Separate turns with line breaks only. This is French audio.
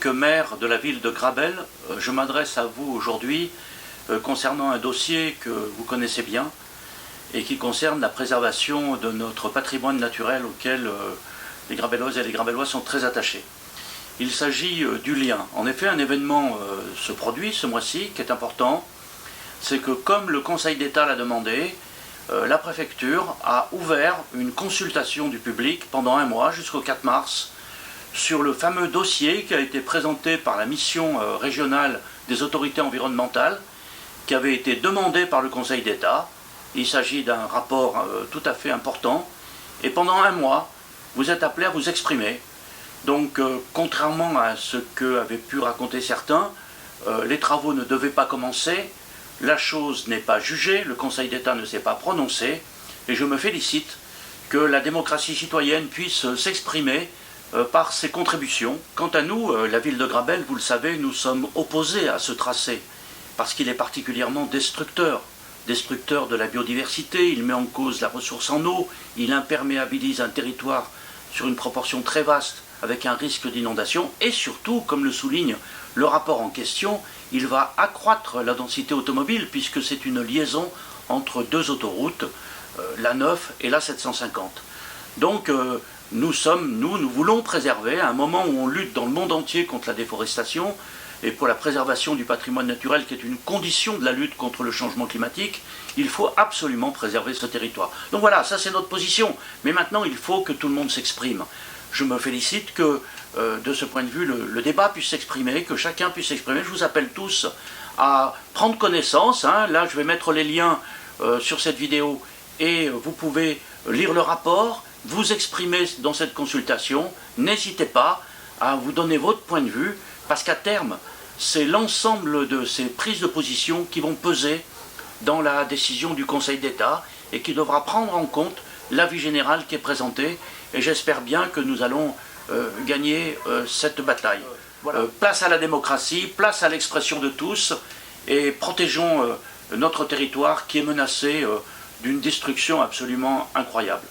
Que maire de la ville de Grabel, je m'adresse à vous aujourd'hui concernant un dossier que vous connaissez bien et qui concerne la préservation de notre patrimoine naturel auquel les Grabelloises et les Grabellois sont très attachés. Il s'agit du lien. En effet, un événement se produit ce mois-ci qui est important. C'est que comme le Conseil d'État l'a demandé, la préfecture a ouvert une consultation du public pendant un mois jusqu'au 4 mars sur le fameux dossier qui a été présenté par la mission régionale des autorités environnementales, qui avait été demandé par le Conseil d'État. Il s'agit d'un rapport tout à fait important. Et pendant un mois, vous êtes appelés à vous exprimer. Donc, contrairement à ce qu'avaient pu raconter certains, les travaux ne devaient pas commencer, la chose n'est pas jugée, le Conseil d'État ne s'est pas prononcé, et je me félicite que la démocratie citoyenne puisse s'exprimer par ses contributions. Quant à nous, la ville de Grabel, vous le savez, nous sommes opposés à ce tracé, parce qu'il est particulièrement destructeur de la biodiversité, il met en cause la ressource en eau, il imperméabilise un territoire sur une proportion très vaste, avec un risque d'inondation, et surtout, comme le souligne le rapport en question, il va accroître la densité automobile, puisque c'est une liaison entre deux autoroutes, la 9 et la 750. Donc, nous voulons préserver, à un moment où on lutte dans le monde entier contre la déforestation et pour la préservation du patrimoine naturel qui est une condition de la lutte contre le changement climatique, il faut absolument préserver ce territoire. Donc voilà, ça c'est notre position. Mais maintenant, il faut que tout le monde s'exprime. Je me félicite que, de ce point de vue, le débat puisse s'exprimer, que chacun puisse s'exprimer. Je vous appelle tous à prendre connaissance. Là, je vais mettre les liens sur cette vidéo et vous pouvez lire le rapport, vous exprimer dans cette consultation. N'hésitez pas à vous donner votre point de vue, parce qu'à terme, c'est l'ensemble de ces prises de position qui vont peser dans la décision du Conseil d'État et qui devra prendre en compte l'avis général qui est présenté. Et j'espère bien que nous allons gagner cette bataille. Voilà. Place à la démocratie, place à l'expression de tous, et protégeons notre territoire qui est menacé d'une destruction absolument incroyable.